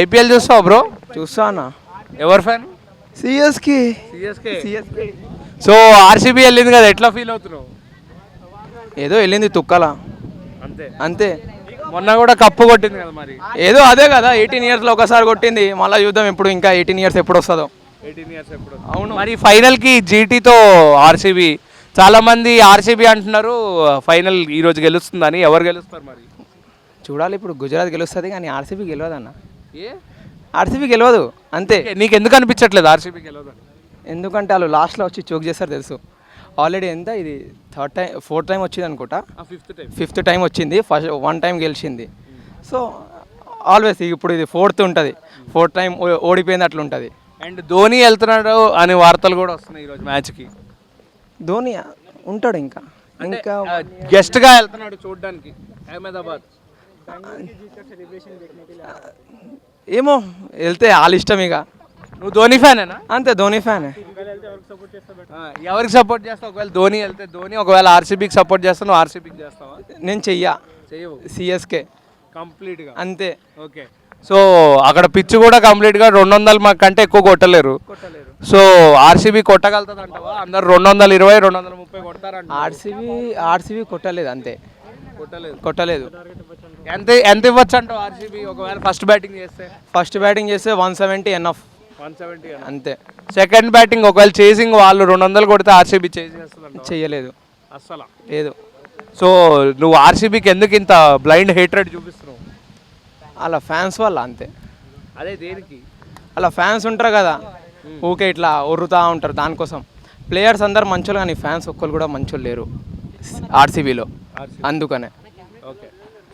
IPL చూస్తావా bro? చూస్తా అన్న. ఎవరు ఫ్యాన్? సిఎస్కి. సిఎస్కే. సో ఆర్సీబీ వెళ్ళింది కదా, ఎట్లా ఫీల్ అవుతున్నావు? ఏదో వెళ్ళింది తుక్కల, అంతే అంతే. మొన్న కూడా కప్పు కొట్టింది కదా మరి. ఏదో అదే కదా, 18 ఇయర్స్లో ఒకసారి కొట్టింది, మళ్ళీ చూద్దాం ఎప్పుడు, ఇంకా 18 ఇయర్స్ ఎప్పుడు వస్తుందో. 18 ఇయర్స్ ఎప్పుడు? అవును. మరి ఫైనల్కి జీటీతో ఆర్సీబీ, చాలా మంది ఆర్సీబీ అంటున్నారు ఫైనల్ ఈరోజు గెలుస్తుందని. ఎవరు గెలుస్తారు మరి? చూడాలి, ఇప్పుడు గుజరాత్ గెలుస్తుంది కానీ ఆర్సీబీ గెలవదు అన్న. ఏ? ఆర్సీబీ గెలవదు అంతే. నీకు ఎందుకు అనిపించట్లేదు ఆర్సీబీ గెలవదని? ఎందుకంటే వాళ్ళు లాస్ట్లో వచ్చి చోక్ చేస్తారు తెలుసు. ఆల్రెడీ ఎంత ఇది ఫోర్త్ టైం వచ్చింది అనుకుంటా, ఫిఫ్త్ టైం వచ్చింది. ఫస్ట్ 1 టైం గెలిచింది. సో ఆల్వేస్ ఇప్పుడు ఇది ఫోర్త్ ఉంటుంది, 4th టైం ఓడిపోయింది అట్లా ఉంటుంది. అండ్ ధోని వెళ్తున్నాడు అనే వార్తలు కూడా వస్తున్నాయి ఈరోజు మ్యాచ్కి. ధోని ఉంటాడు ఇంకా గెస్ట్గా వెళ్తున్నాడు చూడడానికి అహ్మదాబాద్. ఏమో వెళ్తే వాళ్ళ ఇష్టం ఇక. నువ్వు ధోని ఫ్యానేనా? అంతే, ధోని ఫ్యానే. ఎవరికి సపోర్ట్ చేస్తావు? ఒకవేళ ధోని వెళ్తే ధోని, ఒకవేళ ఆర్సీబీకి సపోర్ట్ చేస్తావు, నువ్వు ఆర్సీబీకి చేస్తావా? నేను చెయ్యవు, సిఎస్కే కంప్లీట్గా అంతే. ఓకే. సో అక్కడ పిచ్ కూడా కంప్లీట్గా 200 కంటే ఎక్కువ కొట్టలేరు. సో ఆర్సీబీ కొట్టగలుగుతుంది అంటావా? అందరు 220, 230 కొడతారంట. ఆర్సీబీ కొట్టలేదు, అంతే. కొట్టలేదు. ఎంత ఇవ్వచ్చు అంటావు ఆర్సీబీ ఒకవేళ ఫస్ట్ బ్యాటింగ్ చేస్తే? ఫస్ట్ బ్యాటింగ్ చేస్తే 170 ఎనఫ్, 170 అంతే. సెకండ్ బ్యాటింగ్ ఒకవేళ చేసింగ్ వాళ్ళు 200 కొడితే ఆర్సీబీ చెయ్యలేదు అస్సలు లేదు. సో నువ్వు ఆర్సీబీకి ఎందుకు ఇంత బ్లైండ్ హేట్రెడ్ చూపిస్తున్నావు? అలా ఫ్యాన్స్ వల్ల, అంతే. అదే దేనికి? అలా ఫ్యాన్స్ ఉంటారు కదా, ఊకే ఇట్లా ఒర్రుతూ ఉంటారు, దానికోసం. ప్లేయర్స్ అందరు మంచోళ్ళు కానీ ఫ్యాన్స్ ఒక్కరు కూడా మంచోళ్ళు లేరు ఆర్సీబీలో, అందుకనే. ఓకే.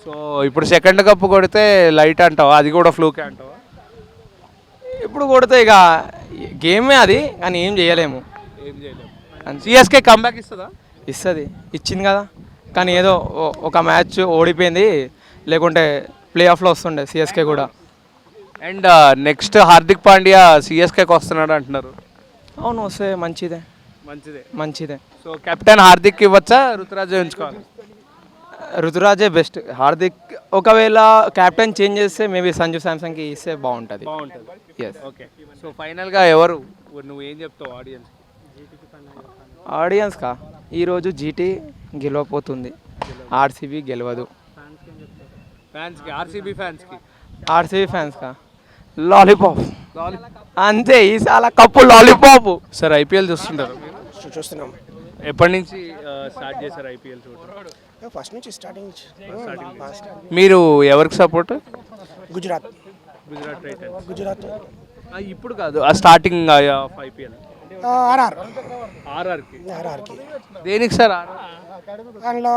సో ఇప్పుడు సెకండ్ కప్ కొడితే లైట్ అంటావా? అది కూడా ఫ్లూకే అంటావా? ఇప్పుడు కొడితే ఇక గేమే అది, కానీ ఏం చేయలేము. సిఎస్కే కంబ్యాక్ ఇస్తుందా? ఇస్తుంది, ఇచ్చింది కదా. కానీ ఏదో ఒక మ్యాచ్ ఓడిపోయింది, లేకుంటే ప్లే ఆఫ్లో వస్తుండే సిఎస్కే కూడా. అండ్ నెక్స్ట్ హార్దిక్ పాండ్యా సిఎస్కేకి వస్తున్నాడు అంటున్నారు. అవును, వస్తే మంచిదే. మంచిదే. సో కెప్టెన్ హార్దిక్ ఇవ్వచ్చా, రుతురాజే ఉంచుకోవాలి? రుతురాజే బెస్ట్. హార్దిక్ ఒకవేళ కెప్టెన్ చేంజ్ చేస్తే మేబీ సంజు శాంసన్కి ఇస్తే బాగుంటుంది. ఎస్. ఓకే. సో ఫైనల్గా ఎవరు, నువ్వు ఏం చెప్తావు ఆడియన్స్కా? ఈరోజు జీటీ గెలవపోతుంది, ఆర్సీబీ గెలవదు. ఆర్సీబీ ఫ్యాన్స్కా లాలీపాప్, అంతే. ఈసారి కప్పు లాలీపాప్. సార్ ఐపీఎల్ చూస్తుంటారు? చూస్తున్నాం. ఎప్పటి నుంచి స్టార్ట్ చేశారు ఐపీఎల్ చూడడం? ఫస్ట్ నుంచి స్టార్టింగ్. మీరు ఎవరికి సపోర్ట్? గుజరాత్ టైటన్స్. గుజరాత్ ఇప్పుడు కాదు, ఆ స్టార్టింగ్ ఆఫ్ ఐపీఎల్. ఆర్ఆర్కి. దేనికి సార్? దానిలో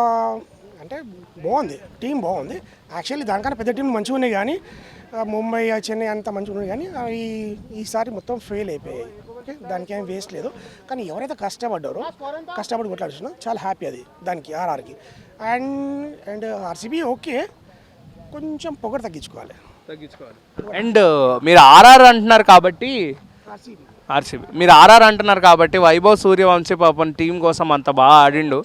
అంటే బాగుంది, టీం బాగుంది. యాక్చువల్లీ దానికన్నా పెద్ద టీం మంచిగా ఉన్నాయి, కానీ ముంబై, చెన్నై అంత మంచిగా ఉన్నాయి, కానీ ఈసారి మొత్తం ఫెయిల్ అయిపోయాయి. ఓకే, దానికి ఏం వేస్ట్ లేదు. కానీ ఎవరైతే కష్టపడి కొట్లాడుతున్నా చాలా హ్యాపీ అది దానికి, ఆర్ఆర్కి. అండ్ ఆర్సీబీ ఓకే, కొంచెం పొగరు తగ్గించుకోవాలి. అండ్ మీరు ఆర్ఆర్ అంటున్నారు కాబట్టి, మీరు ఆర్ఆర్ అంటున్నారు కాబట్టి వైభవ్ సూర్యవంశీ పాపం టీం కోసం అంత బాగా ఆడిండు,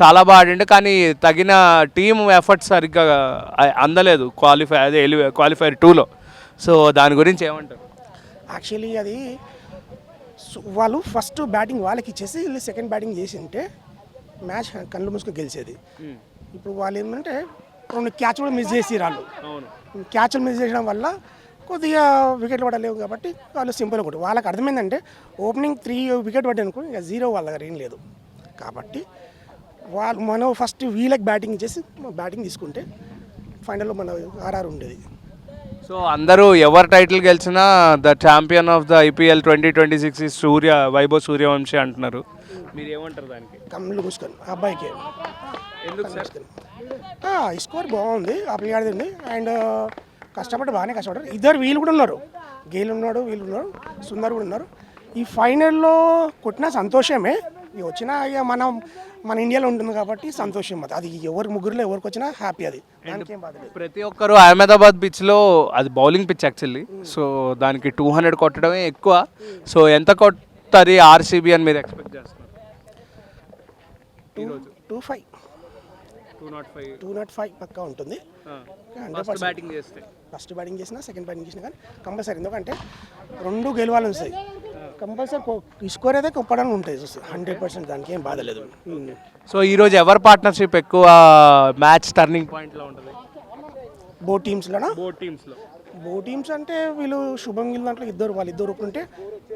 చాలా బాగా ఆడిండు. కానీ తగిన టీం ఎఫర్ట్స్ సరిగ్గా అందలేదు క్వాలిఫైర్ 2లో. సో దాని గురించి ఏమంటారు? యాక్చువల్లీ అది వాళ్ళు ఫస్ట్ బ్యాటింగ్ వాళ్ళకి ఇచ్చేసి సెకండ్ బ్యాటింగ్ చేసి ఉంటే మ్యాచ్ కళ్ళు మూసుకొని గెలిచేది. ఇప్పుడు వాళ్ళు ఏమంటే 2 క్యాచ్ కూడా మిస్ చేసి వాళ్ళు, క్యాచ్లు మిస్ చేయడం వల్ల కొద్దిగా వికెట్లు పడలేవు కాబట్టి వాళ్ళు సింపుల్గా కొట్టు. వాళ్ళకి అర్థమైందంటే ఓపెనింగ్ 3 వికెట్ పడ్డాయి అనుకో, ఇక 0 వాళ్ళ దగ్గర ఏం లేదు. కాబట్టి మనం ఫస్ట్ వీళ్ళకి బ్యాటింగ్ ఇచ్చేసి బ్యాటింగ్ తీసుకుంటే ఫైనల్లో మన ఆర్ఆర్ ఉండేది. సో అందరూ ఎవరు టైటిల్ గెలిచినా the champion of the IPL 2026 is Vaibhav Suryavanshi అంటున్నారు. మీరు ఏమంటారు దానికి? కళ్ళు మూసుకొని అబ్బాయికి ఎందుకు సార్? ఈ స్కోర్ బాగుంది, ఆ ప్లేయర్ ఉంది. అండ్ బాగానే కష్టపడ్డారు. ఇద్దరు వీళ్ళు కూడా ఉన్నారు, గేల్ ఉన్నాడు, వీళ్ళు ఉన్నారు, సుందర్ కూడా ఉన్నారు. ఈ ఫైనల్లో కొట్టిన సంతోషమే. ఇక వచ్చినా ఇక మన ఇండియాలో ఉంటుంది కాబట్టి సంతోషం. అది ముగ్గురులో ఎవరికి వచ్చినా హ్యాపీ. అది దానికి ఏం బాధ లేదు. ప్రతి ఒక్కరు అహ్మదాబాద్ పిచ్లో, అది బౌలింగ్ పిచ్ యాక్చువల్లీ, సో దానికి 200 కొట్టడమే ఎక్కువ. సో ఎంత కొట్టారు ఆర్సీబీ అని మీరు ఎక్స్పెక్ట్ చేస్తున్నారు? 2-5. 205 పక్కా ఉంటుంది. ఫస్ట్ బ్యాటింగ్ చేస్తే ఫస్ట్ బ్యాటింగ్ చేసినా సెకండ్ బ్యాటింగ్ చేసినా కానీ కంపల్సరీ, ఎందుకంటే రెండు గెలవాలని వస్తాయి కంపల్సరీ. స్కోర్ అయితే కొప్పడానికి ఉంటాయి 100%, దానికి ఏం బాధ లేదు. సో ఈరోజు ఎవరి పార్ట్నర్షిప్ ఎక్కువ మ్యాచ్ టర్నింగ్ పాయింట్లో ఉంటుంది? బోత్ టీమ్స్లోనా? బో టీమ్స్ అంటే వీళ్ళు శుభం గిల్ దాంట్లో వాళ్ళిద్దరు ఉంటే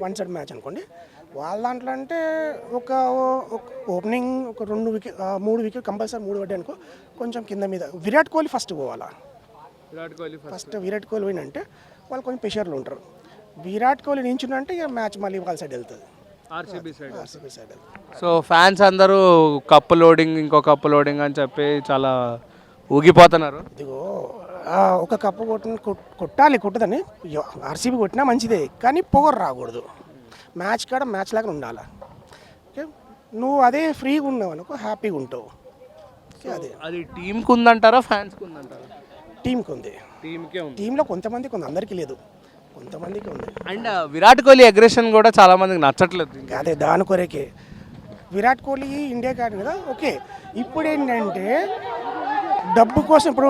వన్ సైడ్ మ్యాచ్ అనుకోండి. వాళ్ళ దాంట్లో అంటే ఒక ఓపెనింగ్ ఒక 3 వికెట్ కంపల్సరీ 3 పడ్డాయి అనుకో, కొంచెం కింద మీద విరాట్ కోహ్లీ ఫస్ట్ పోవాలా. విరాట్ కోహ్లీ పోయినంటే వాళ్ళు కొంచెం ప్రెషర్లో ఉంటారు. విరాట్ కోహ్లీ నించుందంటే ఇక మ్యాచ్ మళ్ళీ వాళ్ళ సైడ్ వెళ్తుంది, ఆర్సీబీ సైడ్. సో ఫ్యాన్స్ అందరూ కప్పు లోడింగ్ ఇంకో కప్పు లోడింగ్ అని చెప్పి చాలా ఊగిపోతున్నారు. ఇదిగో ఒక కప్పు కొట్టదని ఆర్సీబీ కొట్టినా మంచిదే, కానీ పొగరు రాకూడదు. మ్యాచ్ కాడ మ్యాచ్ లాగా ఉండాలి. ఓకే, నువ్వు అదే ఫ్రీగా ఉన్నావు అనుకో, హ్యాపీగా ఉంటావు. అదే అది టీంకి ఉందంటారా ఫ్యాన్స్కి ఉందంటారా? టీంకి ఉంది. టీంలో కొంతమందికి ఉంది, అందరికీ లేదు, కొంతమందికి ఉంది. అండ్ విరాట్ కోహ్లీ అగ్రెషన్ కూడా చాలా మందికి నచ్చట్లేదు. అదే దాని కొరకే విరాట్ కోహ్లీ ఇండియా కాదు కదా. ఓకే, ఇప్పుడు ఏంటంటే డబ్బు కోసం ఇప్పుడు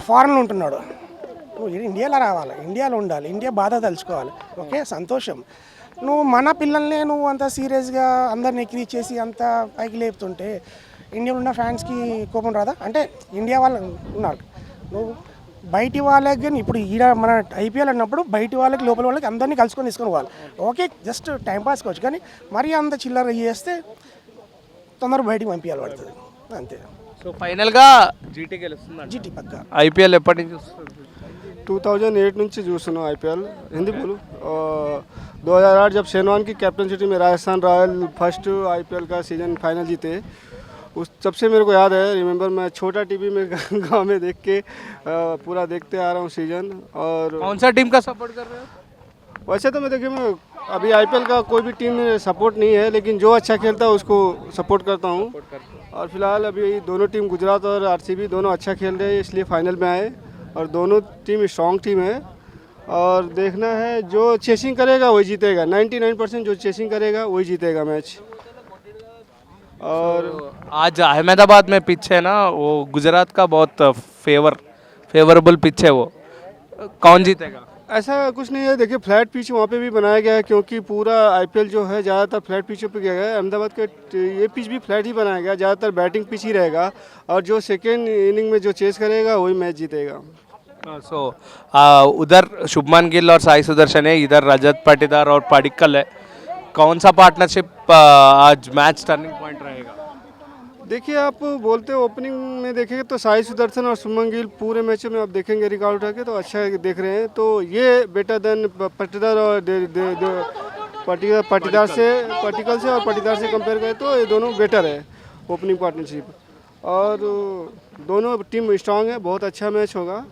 ఫారెన్లో ఉంటున్నాడు, నువ్వు ఇండియాలో రావాలి, ఇండియాలో ఉండాలి, ఇండియా బాధ తలుచుకోవాలి. ఓకే, సంతోషం. నువ్వు మన పిల్లల్ని నువ్వు అంత సీరియస్గా అందరిని ఎక్కిరిచేసి అంత పైకి లేపుతుంటే ఇండియాలో ఉన్న ఫ్యాన్స్కి కోపం రాదా? అంటే ఇండియా వాళ్ళు ఉన్నారు, నువ్వు బయటి వాళ్ళకి కానీ ఇప్పుడు ఈడ మన ఐపీఎల్ అన్నప్పుడు బయటి వాళ్ళకి లోపల వాళ్ళకి అందరినీ కలుసుకొని తీసుకొని పోవాలి. ఓకే, జస్ట్ టైంపాస్ కావచ్చు, కానీ మరీ అంత చిల్లర చేస్తే తొందరగా బయటికి పంపించాలి పడుతుంది, అంతే. సో ఫైనల్గా జీటీ గెలుస్తుంది. జీటీ పక్క. ఐపీఎల్ ఎప్పటి నుంచి వస్తుంది? 2008 నుంచి చూస్తున్నాం ఐपीएल. हिंदी बोलूँ 2008 जब शेनवान की कैप्टनशिप में राजस्थान रॉयल फर्स्ट IPL का सीज़न फाइनल जीते, उस तब से मेरे को याद है. रिमेंबर मैं छोटा टीवी में गांव में देख के पूरा देखते आ रहा हूँ सीज़न. और कौन सा टीम का सपोर्ट कर रहे हो? वैसे तो मैं देखिए, मैं अभी IPL का कोई भी टीम सपोर्ट नहीं है, लेकिन जो अच्छा खेलता है उसको सपोर्ट करता हूँ. और फिलहाल अभी दोनों टीम गुजरात और RCB दोनों अच्छा खेल रहे हैं, इसलिए फाइनल में आए. और दोनों टीम स्ट्रॉन्ग टीम है, और देखना है जो चेसिंग करेगा वही जीतेगा. 99% जो चेसिंग करेगा वही जीतेगा मैच. और आज अहमदाबाद में पिच है ना, वो गुजरात का बहुत फेवरेबल पिच है, वो कौन जीतेगा? ऐसा कुछ नहीं है, देखिए फ्लैट पिच वहाँ पे भी बनाया गया है, क्योंकि पूरा IPL जो है ज़्यादातर फ्लैट पिचों पे गया है. अहमदाबाद के ये पिच भी फ्लैट ही बनाया गया, ज़्यादातर बैटिंग पिच ही रहेगा, और जो सेकेंड इनिंग में जो चेस करेगा वही मैच जीतेगा. सो उधर शुभमन गिल और साई सुदर्शन है, इधर रजत पाटीदार और पडिक्कल है. कौन सा पार्टनरशिप आज मैच टर्निंग पॉइंट रहेगा? देखिए, आप बोलते हो ओपनिंग में देखेंगे तो साई सुदर्शन और शुभमन गिल पूरे मैचों में आप देखेंगे रिकॉर्ड उठा के तो अच्छा देख रहे हैं. तो ये बेटर देन पाटीदार और पाटीदार से पाटिकल से और पाटीदार से कंपेयर करें तो ये दोनों बेटर है ओपनिंग पार्टनरशिप. और दोनों टीम स्ट्रांग है, बहुत अच्छा मैच होगा,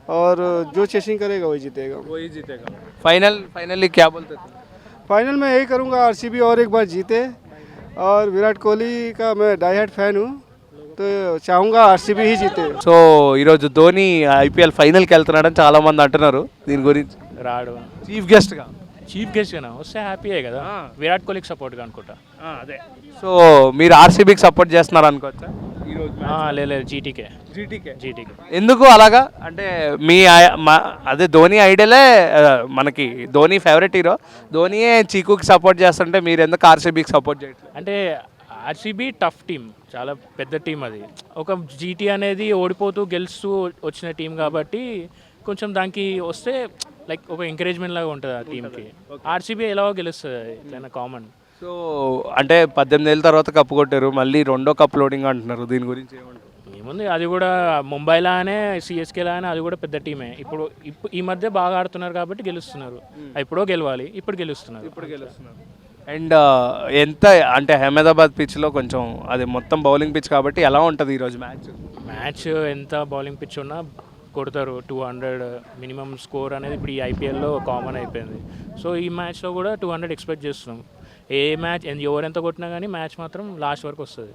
और जो चेसिंग करेगा वही जीतेगा. फाइनली क्या बोलते थे? फाइनल में यही करूँगा, RCB और एक बार जीते. और विराट कोहली का मैं डाई हार्ट फैन हूँ, तो चाहूँगा RCB ही जीते. సో ఈరోజు ధోని IPL ఫైనల్కి వెళ్తున్నాడని చాలా మంది అంటున్నారు, దీని గురించి రాడు చీఫ్ గెస్ట్గా వస్తే హ్యాపీయే కదా. విరాట్ కోహ్లీకి సపోర్ట్గా అనుకుంటా. అదే. సో మీరు RCBకి సపోర్ట్ చేస్తున్నారు అనుకోవచ్చా ఈరోజు? లేదు జీటీకే. ఎందుకు అలాగా? అంటే మీ అదే ధోని ఐడియలే మనకి, ధోని ఫేవరెట్ హీరో, ధోనియే చీకుకి సపోర్ట్ చేస్తుంటే మీరు ఎందుకు RCBకి సపోర్ట్ చేయట్లేదు? అంటే ఆర్సీబీ టఫ్ టీం, చాలా పెద్ద టీం అది. ఒక జీటీ అనేది ఓడిపోతూ గెలుస్తూ వచ్చిన టీం కాబట్టి కొంచెం దానికి వస్తే లైక్ ఒక ఎంకరేజ్మెంట్ లాగా ఉంటుంది ఆ టీంకి. ఆర్సీబీ ఎలాగో గెలుస్తుంది, ఇట్లా కామన్. సో అంటే 18 ఏళ్ళ తర్వాత కప్పు కొట్టారు, మళ్ళీ రెండో కప్ లోడింగ్ అంటున్నారు, దీని గురించి ఏమంటారు? ఏముంది, అది కూడా ముంబైలానే CSKలానే అది కూడా పెద్ద టీమే. ఇప్పుడు ఈ మధ్య బాగా ఆడుతున్నారు కాబట్టి గెలుస్తున్నారు. ఎప్పుడో గెలవాలి, ఇప్పుడు గెలుస్తున్నారు. అండ్ ఎంత అంటే అహ్మదాబాద్ పిచ్లో కొంచెం అది మొత్తం బౌలింగ్ పిచ్ కాబట్టి ఎలా ఉంటుంది ఈరోజు మ్యాచ్? ఎంత బౌలింగ్ పిచ్ ఉన్నా కొడతారు. 200 మినిమం స్కోర్ అనేది ఇప్పుడు ఈ IPLలో కామన్ అయిపోయింది. సో ఈ మ్యాచ్లో కూడా 200 ఎక్స్పెక్ట్ చేస్తున్నాం. ఏ మ్యాచ్ ఎవరెంత కొట్టినా కానీ మ్యాచ్ మాత్రం లాస్ట్ వరకు వస్తుంది.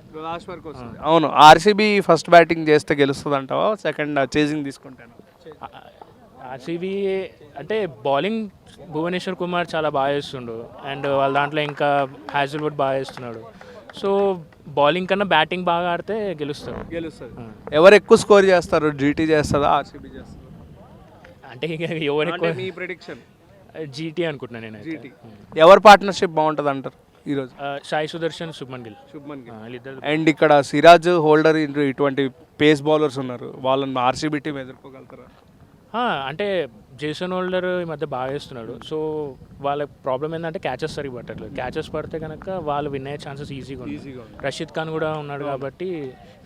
అవును. RCB ఫస్ట్ బ్యాటింగ్ చేస్తే గెలుస్తుంది అంటావా, సెకండ్ చేజింగ్ తీసుకుంటాను? RCB అంటే బౌలింగ్ భువనేశ్వర్ కుమార్ చాలా బాగా చేస్తుండు, అండ్ వాళ్ళ దాంట్లో ఇంకా హ్యాజిల్వుడ్ బాగా చేస్తున్నాడు. సో బౌలింగ్ కన్నా బ్యాటింగ్ బాగా ఆడితే గెలుస్తారు. గెలుస్తుంది. ఎవరు ఎక్కువ స్కోర్ చేస్తారు? జీటీ చేస్తుందా, ఆర్సీబీ చేస్తుందా? అంటే ఇక ఎవరు ఎక్కువ మీ ప్రిడిక్షన్? జీటీ అనుకుంటున్నాను నేను. జీటీ. ఎవరి పార్ట్నర్షిప్ బాగుంటుంది అంటారు ఈరోజు? సాయి సుదర్శన్, శుభ్మన్ గిల్. వీళ్ళిద్దరు. అండ్ ఇక్కడ సిరాజ్, హోల్డర్ ఇటువంటి పేస్ బౌలర్స్ ఉన్నారు, వాళ్ళని ఆర్సీబీ టీం ఎదుర్కోగలుగుతారా? అంటే జేసన్ హోల్డర్ ఈ మధ్య బాగా వేస్తున్నాడు. సో వాళ్ళ ప్రాబ్లం ఏంటంటే క్యాచెస్ సరిగ్గా పట్టట్లేదు. క్యాచెస్ పడితే కనుక వాళ్ళు విన్ అయ్యే ఛాన్సెస్ ఈజీగా ఉన్నాయి. రషీద్ ఖాన్ కూడా ఉన్నాడు కాబట్టి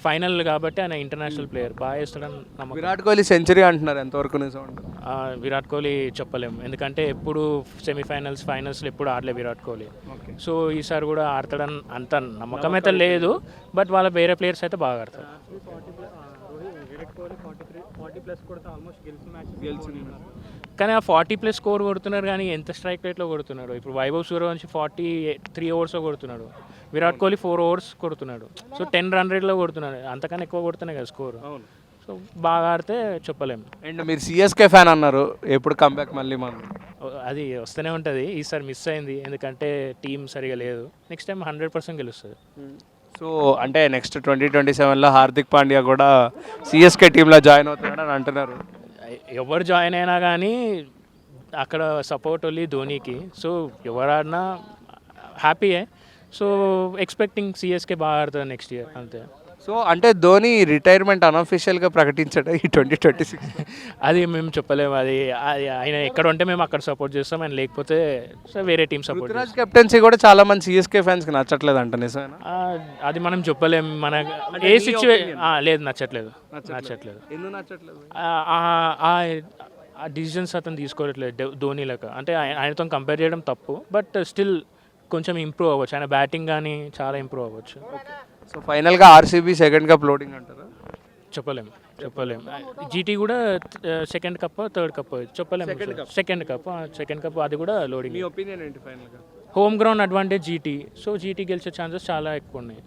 ఫైనల్ కాబట్టి ఆయన ఇంటర్నేషనల్ ప్లేయర్ బాగా వేస్తాడని నమ్మకం. విరాట్ కోహ్లీ సెంచరీ అంటున్నారు, ఎంతవరకు నిజం అంటారు? విరాట్ కోహ్లీ చెప్పలేము, ఎందుకంటే ఎప్పుడు ఫైనల్స్లో ఎప్పుడు ఆడలే విరాట్ కోహ్లీ. సో ఈసారి కూడా ఆడతాడని అంత నమ్మకం అయితే లేదు, బట్ వాళ్ళ వేరే ప్లేయర్స్ అయితే బాగా ఆడతారు. కానీ ఆ 40+ స్కోర్ కొడుతున్నారు, కానీ ఎంత స్ట్రైక్ రేట్లో కొడుతున్నాడు. ఇప్పుడు వైభవ్ సూర్యవంశి 43 ఓవర్స్లో కొడుతున్నాడు, విరాట్ కోహ్లీ 4 ఓవర్స్ కొడుతున్నాడు. సో 10 రన్ రేట్లో కొడుతున్నాడు, అంతకన్నా ఎక్కువ కొడుతున్నాయి కదా స్కోర్. సో బాగా ఆడితే చెప్పలేము. అండ్ మీరు సిఎస్కే ఫ్యాన్ అన్నారు, ఎప్పుడు కంబ్యాక్ మళ్ళీ మనం? అది వస్తూనే ఉంటుంది. ఈసారి మిస్ అయింది ఎందుకంటే టీం సరిగా లేదు. నెక్స్ట్ టైం 100% గెలుస్తుంది. సో అంటే నెక్స్ట్ 2027లో హార్దిక్ పాండ్యా కూడా సిఎస్కే టీంలో జాయిన్ అవుతున్నాడు అని అంటున్నారు. ఎవరు జాయిన్ అయినా కానీ అక్కడ సపోర్ట్ ఓన్లీ ధోనీకి. సో ఎవరు ఆడినా హ్యాపీయే. సో ఎక్స్పెక్టింగ్ సిఎస్కే బాగా ఆడుతుంది నెక్స్ట్ ఇయర్, అంతే. సో అంటే ధోని రిటైర్మెంట్ అనఫిషియల్గా ప్రకటించాడు ఈ 2026? అది మేము చెప్పలేము. అది ఆయన ఎక్కడ ఉంటే మేము అక్కడ సపోర్ట్ చేస్తాం, ఆయన లేకపోతే సో వేరే టీం సపోర్ట్ చేస్తాం. రుతురాజ్ కెప్టెన్సీ కూడా చాలా మంది సిఎస్కే ఫ్యాన్స్కి నచ్చట్లేదు అంట, నిజమేనా? అది మనం చెప్పలేము. మన ఏ సిచ్యువేషన్ లేదు, నచ్చట్లేదు. ఎందుకు నచ్చట్లేదు? ఆ డిసిజన్స్ అతను తీసుకోవట్లేదు ధోనీలకు. అంటే ఆయనతో కంపేర్ చేయడం తప్పు, బట్ స్టిల్ కొంచెం ఇంప్రూవ్ అవ్వచ్చు. ఆయన బ్యాటింగ్ కానీ చాలా ఇంప్రూవ్ అవ్వచ్చు. సో ఫైనల్గా ఆర్సీబీ సెకండ్ కప్ లోడింగ్ అంటారా? చెప్పలేము. జీటీ కూడా సెకండ్ కప్, థర్డ్ కప్ చెప్పలేము. సెకండ్ కప్ అది కూడా లోడింగ్. మీ ఒపీనియన్ ఏంటి ఫైనల్గా? Home ground advantage GT. So GT గెలిచే ఛాన్సెస్ చాలా ఎక్కువ ఉన్నాయి.